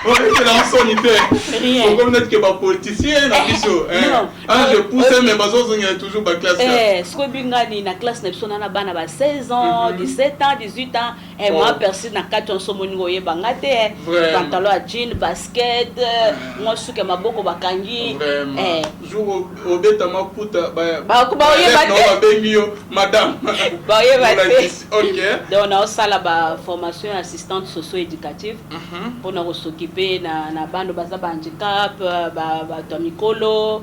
c'est dans son idée. Rien. Faut comme peut-être que les politiciens na biso je pousse mais bazo zonga toujours ba classe. Ce que bingani na classe na biso na bana ba 16 ans, 17 ans, 18 ans et moi persi na kati on somoningo ye bangate pantalon à jean, basket, moi suke maboko bakangi jour au beta maputa ba ye ba bengio madame. Ba ye ba OK. Donc on a ça la formation assistante socio-éducative pour nous s'occuper na bando baza ba handicap ba tomikolo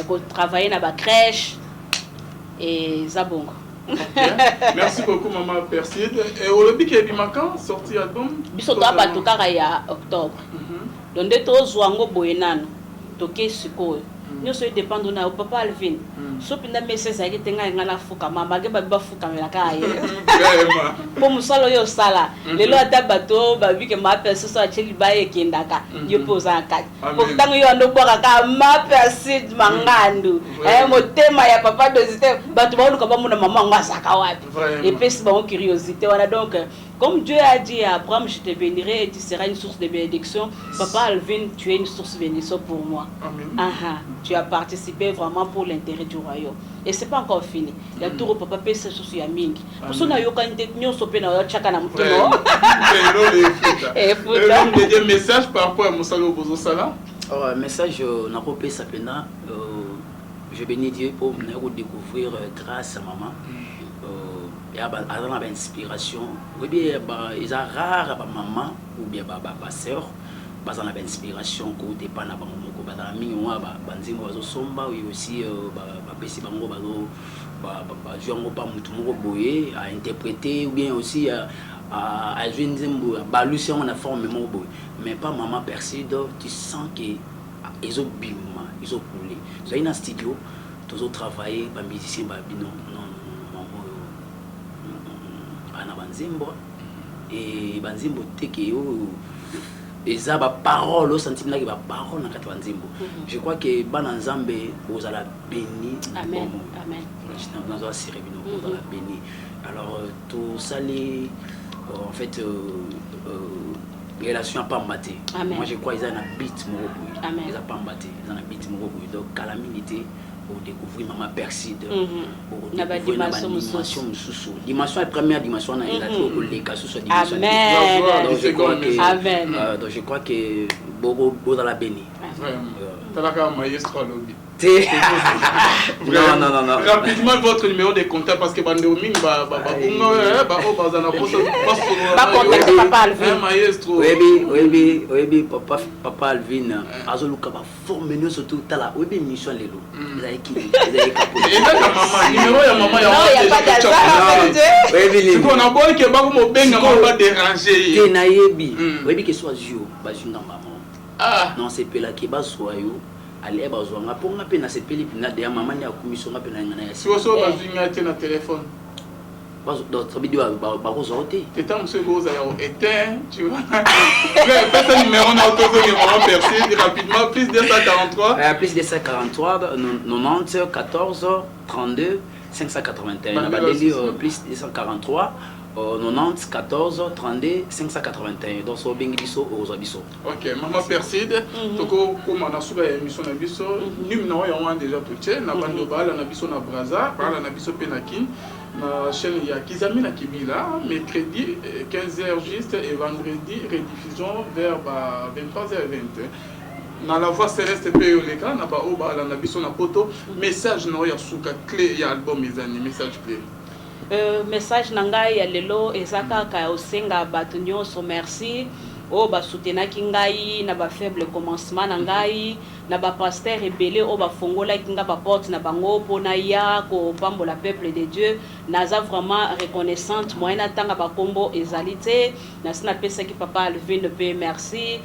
pour travailler na ba crèche et zabongo. Merci beaucoup maman Perside. Et au lobby qui est bimakan sorti album biso to ba to kaka ya octobre. Donc de to zwango boyenano to ke sikoyo. Nous sommes dépendants de papa Alvin. So pinda message ya kitenga ngala fuka mama ke ba fuka mela kaye. Pour musalo yo sala. Lelo ata bato ba bi ke ma perso so acheli ba ekendaka. Yo poza kati. Pour tango yo ando kwa ka ma persid mangandu. Motema ya papa dosité bato ba oluka ba mona mama ngwasaka wapi. Et puis c'est bon curiosité voilà donc comme Dieu a dit à Abraham, je te bénirai et tu seras une source de bénédiction. Papa Alvin, tu es une source de bénédiction pour moi. Amen. Tu as participé vraiment pour l'intérêt du royaume. Et ce n'est pas encore fini. Il y a tout le papa qui est sur Yaming. Pour ça, il y a un peu de chacun. Et un message par rapport à Moussalo Bozosala. Un message, je bénis Dieu pour nous découvrir grâce à maman. Il y a une inspiration. Il y a rare maman ou bien ma soeur. Il y a une inspiration qui est pas là. Il y a une somba aussi à interpréter ou bien aussi à jouer une forme mais pas maman Perside. Tu sens qu'ils ont bim, ils ont coulé. Ils ont dans un studio, ils ont travaillé, les musiciens Banzimbo et Banzimbo tekeo et ça ba parole au sentiment là ba parole na kati Banzimbo. Je crois que Bananzambe aux ala béni. Amen. Amen. Dans un cérémonie aux ala béni. Alors tout ça les en fait relation à pas maté. Moi je crois ils ont un beat moroboui. Ils ont pas maté, ils ont un beat moroboui. Donc calamité pour découvrir maman Perside pour découvrir la dimension dimension la première dimension na la trop les cas sur dimension donc je crois que bobo dans la béni talaka maestro lobby non rapidement votre numéro de contact parce que bando ming ba bazana poso ba contact papa Alvin maestro oui papa Alvin azoluka ba former nous surtout tala oui mission lelo et maman numéro ya maman ya non y a pas d'hasard oui on a boy que ba mo benga ba déranger te na yebi oui que soit jo ba junga maman non c'est pela ki ba soyo allez bazwanga pour nga pe na sepeli pina de maman ya commission nga pe na ngana ya si oso bazwinga te na téléphone donc ça veut dire ba rozote teta monsieur goza ya éteint tu vois personne numéro na auto que maman Perside rapidement plus 243 plus 243 90 14 32 581 na badeli plus 243 90 14 32 581 donc so bengi biso oza biso. OK maman Perside toko comme na suba émission na biso numéro ya on déjà touché na bando bala na biso na Braza bala na biso penakin na chaîne ya Kizami na Kibila mercredi 15h juste et vendredi rediffusion vers 23h20 na la voix céleste pe yoleka na ba obala na biso na poto message na ya suka clé ya album ezani message clé. Message nangai ya lelo ezaka ka osenga bato nyonso merci o ba soutenaki ngai na ba faible commencement nangai na ba pasteur ebele o ba fongola kinga ba porte na bango pona ya ko pambola peuple de Dieu naza vraiment reconnaissante moi na tanga ba kombo ezalité na sina pesa ki papa Alvin pe merci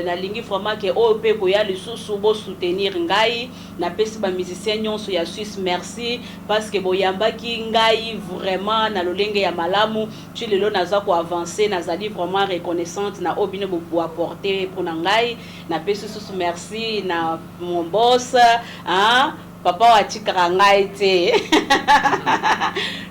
na lingi vraiment que o pe ko ya lisusu bo soutenir ngai na pesi ba musicien nyonso ya Suisse merci parce que boyamba ki ngai vraiment na lolenge ya malamu tu lelo naza ko avancer nazali vraiment reconnaissante na obine bo apporter pour ngai na pesi susu merci na mon boss hein papa watikaka ngai te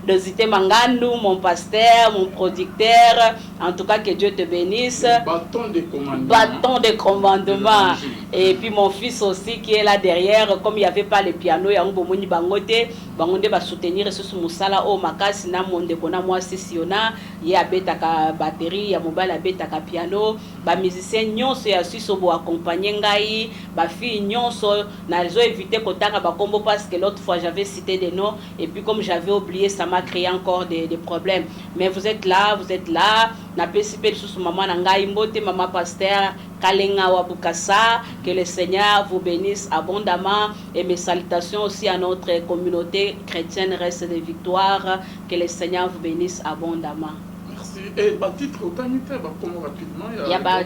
Dosité Mangandu, mon pasteur, mon producteur, en tout cas que Dieu te bénisse. Bâton de commandement. Bâton de commandement. Et puis mon fils aussi qui est là derrière, comme il n'y avait pas le piano, il y a un bomoni bangote, bangonde va soutenir ce musala au makasi na monde kona moi sesiona, il y a betaka batterie, il y a mobile a betaka piano, ba musicien nyonso ya Suisse bo accompagner ngai, ba fille nyonso na zo éviter kotaka ba combo parce que l'autre fois j'avais cité des noms et puis comme j'avais oublié ça m'a créé encore des problèmes. Mais vous êtes là. Na PCP sous maman ngai mbote maman pasteur Kalenga Wabukasa, que le Seigneur vous bénisse abondamment et mes salutations aussi à notre communauté chrétienne reste de victoire, que le Seigneur vous bénisse abondamment. Merci. Et ba titre autanité ba comme rapidement il y a ba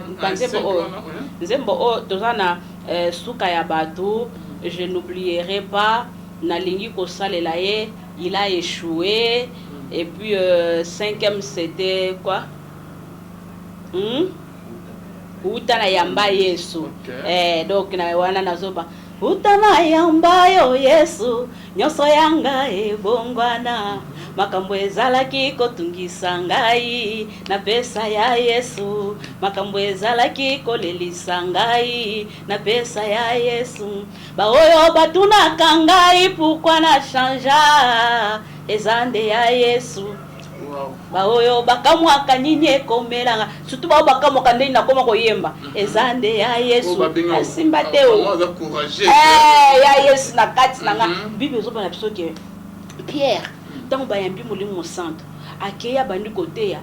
nzembo o tozana suka ya batu, je n'oublierai pas nalingi ko salela ye, il a échoué. Et puis, cinquième, c'était quoi? Utana yamba Yesu. Donc, na wana nazoba. Utana yamba yo Yesu. Nyoso yanga bongwana. Makambo ezalaki kotungisa ngai na pesa ya Yesu. Makambo ezalaki kolelisa ngai na pesa ya Yesu. Ba oyo batuna kangai pourquoi na chanja ezande ya Yesu. Ba oyo bakamwa kanyinye komelanga surtout ba bakamwa kandeni na koma koyemba ezande ya Yesu asimba te o ya Yesu na kati na nga bible zo bana biso ke Pierre dans bayambi molimo santo akeya bandi côté ya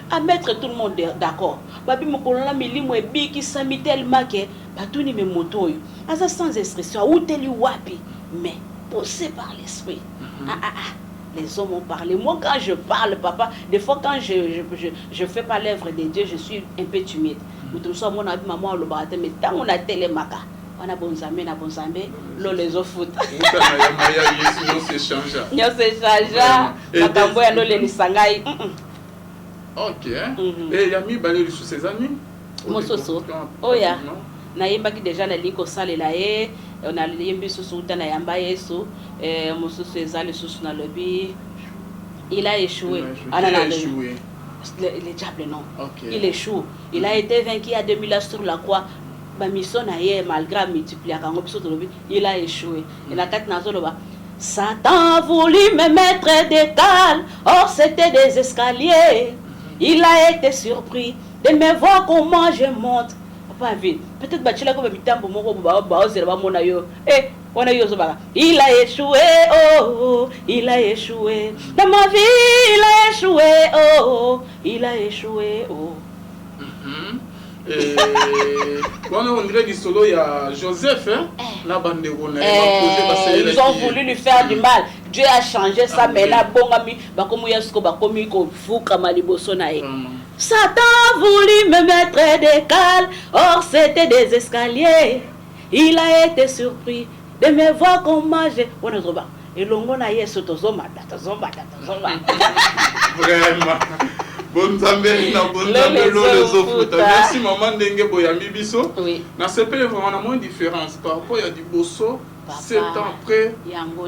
à mettre tout le monde d'accord babi mokolona milimo ebiki sami tellement que batuni me motoyo asa sans expression uteli wapi mais poussé par l'esprit. Les hommes ont parlé. Moi, quand je parle, papa, des fois, quand je fais pas l'œuvre de Dieu, je suis un peu timide. Nous sommes mon ami, maman, le baraté, mais tant on a télémaka, on a bon zamé, l'eau les eaux foot. Ok. Et Yami Balé sous ses amis? Mon soso. Oh, ya. Naïmbaki déjà na liko sale la ye on a limbi sous na yamba yesu musu ezali sous na lobby il a échoué le diable non il échoue il a été vaincu à 2000 sur la croix ba mission na ye malgré multiplier kango biso lobby il a échoué et na kat nazo loba Satan a voulu me mettre des cales or c'était des escaliers il a été surpris de me voir comment je monte. Peut-être bachila ko bitambo moko ba ozela ba mona yo on a yo zoba il a échoué oh il a échoué dans ma vie il a échoué oh il a échoué oh on dirait du solo il y a Joseph la bande rona ils ont voulu lui faire du mal. Dieu a changé ça mais là bongami ba komo yasko ba komi ko fuka maliboso na ye. Satan a voulu me mettre des cales, or c'était des escaliers. Il a été surpris de me voir comment j'ai... Et l'ongon a yesu tozoma. Vraiment. Bonne zambé, les autres. Merci maman Dengue Boyami Bisso. Oui. Na CP vraiment la moins différence par rapport à du bosso. 7 ans après,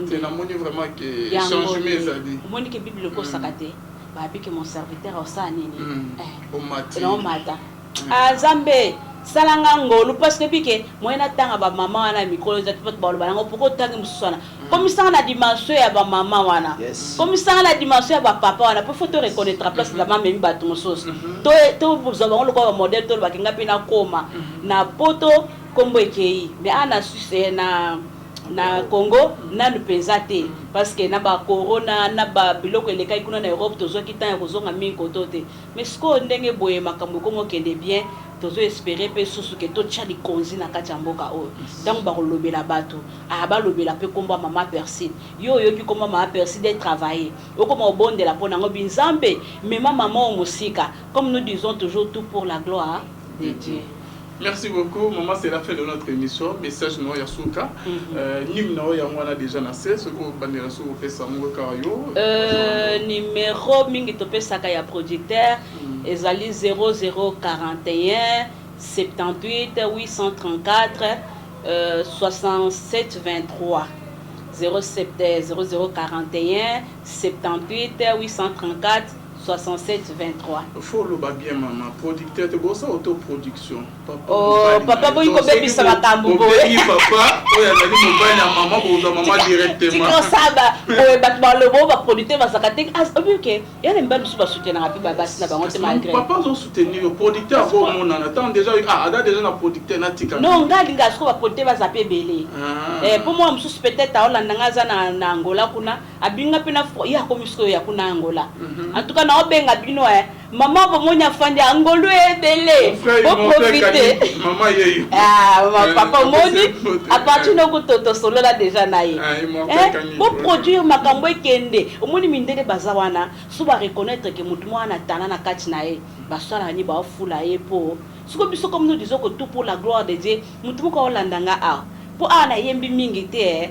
c'est la monnaie vraiment qui change mes années. Moi que Bible ko sakate. Babi que mon serviteur au sanini non mata Zambé salanga ngolu parce que pique moi na tanga ba maman na mikolo za tupot ba bango poko tanga musana comme ça na dimension ya ba maman wana comme ça na dimension ya ba papa wana pour photo reconnaître place la maman même ba tout sauce to vous avez le quoi modèle to ba kinga pina koma na poto kombo ekei mais ana succès na na Congo nanu penza te parce que na ba corona na ba biloko elekai kuna na Europe tozo kitanya kozonga mingi kotote mais sko ndenge boye makambo kongo kende bien tozo espérer pe susu ke to tchali konzi na kati ya mboka oyo donc ba kolobela bato ba lobela pe komba mama Persine yo ki komba mama Persine de travailler okoma obondela pona ngo binzambe mais maman o musika comme nous disons toujours tout pour la gloire de Dieu. Merci beaucoup. Maman, c'est la fin de notre émission. Message no Yasuka. Numéro yangwana déjà nassé. Ce que vous bandera sur vous fait ça numéro mingi topé saka ya producteur. Ezali 0041 78 834 67 23. 0041 78 834 67 23. Faut le bien maman producteur de bossa autoproduction. Papa boy ko bebi sa makambo boy. Papa oya nali mobile na maman boza maman directement. Tiko saba boy batba le bo ba producteur ba sakate as obuke. Ya ne mbali suba soutenir na ba basi na bango te malgré. Papa zo soutenir le producteur go mon en attend déjà ada déjà na producteur na tika. Non ngali nga sko ba producteur ba zape belé. Pour moi msusu peut-être a Hollande ngaza na Angola kuna abinga pena ya komisko ya kuna Angola. En tout cas obenga bino maman bomonya fandi angolo ebele bo profiter maman yeyo papa moni à partir de kototo solo là déjà naïe bo produire makambo ekende omoni mindele bazawana so ba reconnaître que mutu mwana tana na kati nae basala ni ba fula ye po siko biso comme nous disons que tout pour la gloire de Dieu mutu ko landanga po ana yembi mingi te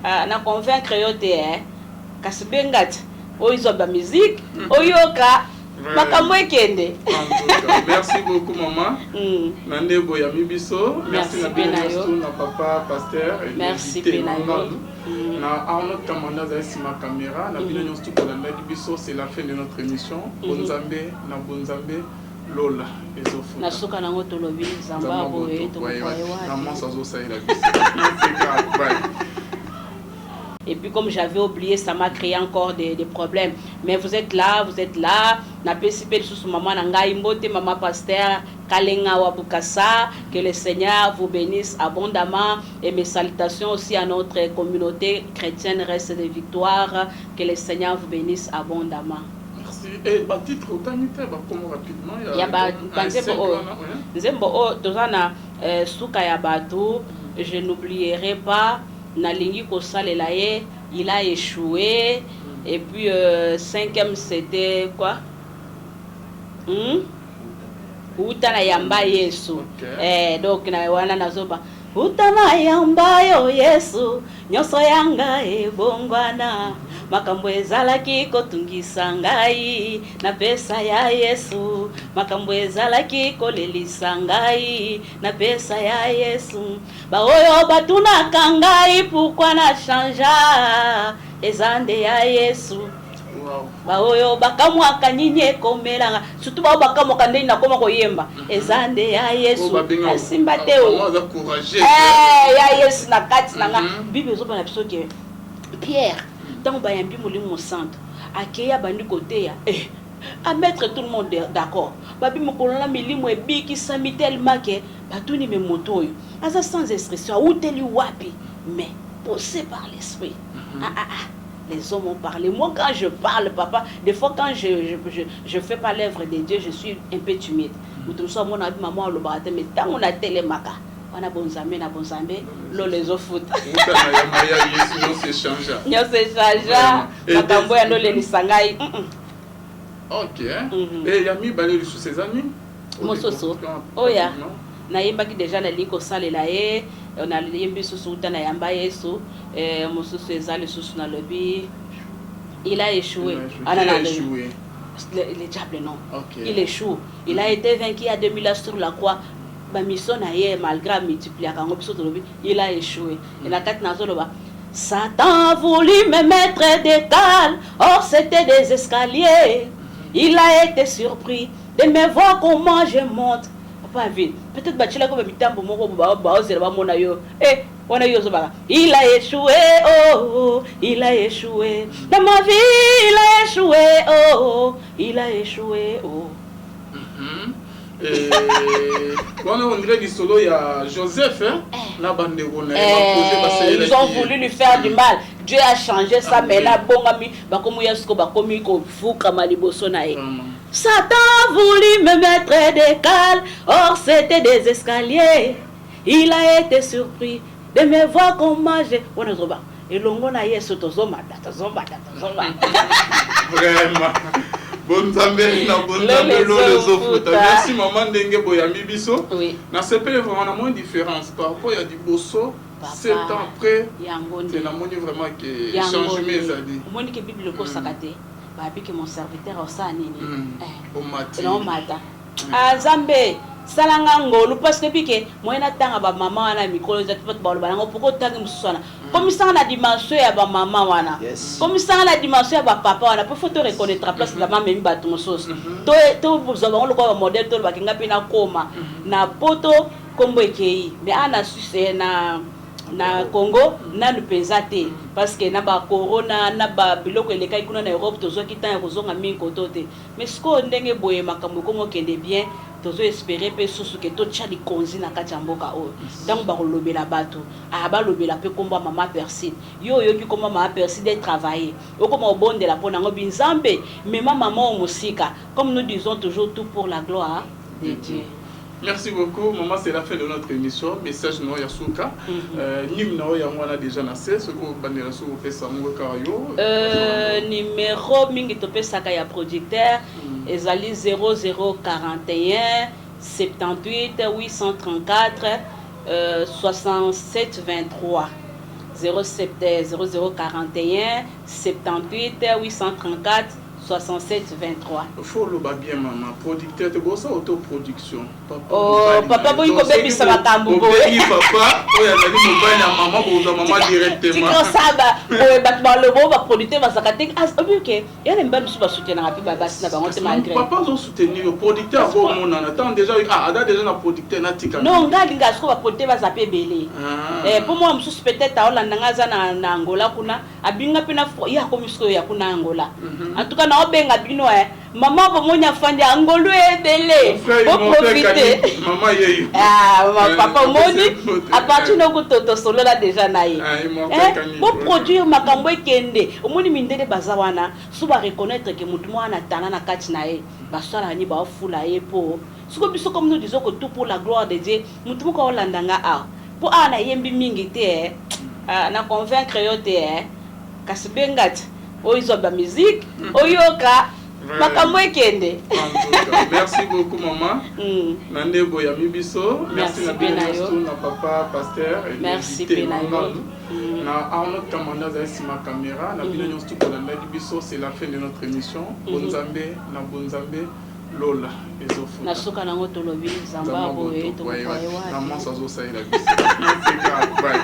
na convaincre yo te kasibengati oizo ba musique oyoka makambo ekende. Merci beaucoup maman. Nande boya mibiso. Merci na papa pasteur. Merci Benayo. Na Arnaud Kamanda ma caméra na bino nyonso ko landa biso c'est la fin de notre émission. Bonzambe na bonzambe Lola ezofu. Na soka nango tolobi zamba boye to kwayewa. Maman sazo saïla biso. C'est grave. Bye. Et puis comme j'avais oublié, ça m'a créé encore des problèmes. Mais vous êtes là. Na PCP sous maman Nangaï Mbote, maman pasteur, Kalenga Wabukasa, que le Seigneur vous bénisse abondamment. Et mes salutations aussi à notre communauté chrétienne Reste de Victoire, que le Seigneur vous bénisse abondamment. Merci. Et bah titre autanité, bah comment rapidement il y a bah Nzembo Tozana Souka Yabatu, je n'oublierai pas. Nalingi Kosalela ye, il a échoué. Et puis, cinquième, c'était quoi? Utana Yamba Yesu. Donc, na wana nazoba. Utana Yamba yo Yesu. Nyoso yanga bongwana. Makambo ezalaki kotungisa ngai na pesa ya Yesu. Makambo ezalaki kolelisa ngai na pesa ya Yesu. Ba oyo batuna kangai pourquoi na chanja ezande ya Yesu. Ba oyo bakamwa kanyinye komelanga surtout ba bakamwa kandei na koma koyemba ezande ya Yesu. Asimba teo. Ya Yesu na kati nanga Bible zo bana biso ke Pierre tant bayambi molimo santo akeya bandi côté ya à mettre tout le monde d'accord babi mokolona milimo ebiki sami tellement que batuni me moto yo asa sans expression ou teli wapi mais poussé par l'esprit. Les hommes ont parlé. Moi, quand je parle, papa, des fois, quand je fais pas l'œuvre de Dieu, je suis un peu timide. Ou tout ça, mon ami, maman, le baraté, mais tant on a télémaca, on a bonzambe, l'eau les eaux foot. Sinon, c'est changeant. Sinon, c'est changeant. Makambo ya no le lisangai. Ok. Et il y a mis balé sous ses amis. Mososo. Oh ya. Na yembaki déjà na liko salela ye. On a yembi susu na yamba yesu. Mososo ezali susu na lobi. Il a échoué. Le diable non. Okay. Il échoue. Il a été vaincu à 2000 ans sur la croix. Ba mission na ye malgré multiplier kango biso to lobi. Il a échoué. Et na kat na zoloba. Satan a voulu me mettre des cales. Or c'était des escaliers. Il a été surpris de me voir comment je monte. Pas vite. Peut-être bachila comme mitambo moko ba ozela mona yo. On a eu il a échoué, oh, il a échoué. Dans ma vie, il a échoué, oh, il a échoué, oh. Quand on dirait du solo, il y a Joseph, là, ils ont voulu lui faire du mal. Dieu a changé ça, mais là, bon ami, Satan a voulu me mettre des cales, or c'était des escaliers. Il a été surpris de me voir comment j'ai. Et l'ongo na yeso tozoma. Vraiment. Bonne Zambé, merci maman Ndenge Boyami Biso. Oui. Na CP vraiment moins différence par rapport à du bosso 7 ans après. C'est la monnaie vraiment qui change mes années. Moi ni que Bible ko sakate. Ba bi que mon serviteur au sa nini. Au matin. Non mata. Ah Zambé salanga ngolu parce que pique moi na tanga ba maman na mikolo za tupot ba bango poko tanga musana comme ça na dimension ya ba maman wana comme ça na dimension ya ba papa wana pour faut reconnaître la place de la maman même ba tonsos to bozo ba ngolo ko modèle to ba kinga pina koma na poto kombo ekei mais ana succès na Congo na lupenza te parce que na ba corona na ba biloko elekai kuna na Europe tozo kitanya kozonga mingi kotote mais sko ndenge boye makambo komo kende bien tozo espérer pe susu ke to tcha likonzi na kati ya mboka oyo donc ba kolobela bato ba lobela pe komba mama Persine yo ki komba mama Persine de travailler okoma obondela pona ngo binzambe mais maman musika comme nous disons toujours tout pour la gloire de Dieu. Merci beaucoup, maman. C'est la fin de notre émission. Message no Yasuka. Numéro yamwana déjà nassé. Ce que vous bandez sur Facebook Karayo. Numéro mingi topé saka ya producteur. Ezali 0041 78 834 67 23. 0041 78 834 67 23. Faut le bien maman. Producteur, c'est ça autoproduction. Papa boy ko baby ça va tambo. Papa, oya zali mobile ya maman ko maman directement. Tu ça ba ba le bon ba producteur ba sakate as ok. Ya ne mbam suba soutenir api ba basi na ba ngote malgré. Papa zo soutenir le producteur bon mon en attend déjà ada déjà na producteur na tika. Non ngali nga ko ba producteur ba zape belé. Pour moi msusu peut-être aolanda ngaza na Angola kuna abinga pena ya komisko ya kuna Angola. En tout cas na obenga bino maman bomonya fandi Angolo ebele. Pour profiter. Maman yeyo. Papa moni à partir de ko solo là déjà naïe. Pour produire makambo ekende omoni mindele bazawana suba reconnaître que mutu mwana tana na kati nae basala ni ba fula ye po suko biso comme nous disons que tout pour la gloire de Dieu mutu ko olandanga pour ana yembi mingi te na convaincre yo te kasbengat oizo ba musique oyoka makambo ekende. Merci beaucoup maman. Nande Boyami Biso. Merci na papa pasteur. Merci Benayo. Na Arnaud Kamanda Zaisima caméra. Na bino nyonso kolanda Biso, c'est la fin de notre émission. Bonzambe na Bonzambe Lola ezofu. Na soka nango tolobi zamba boye to kwa ewa. Na mansa zo saïla Biso. Bye.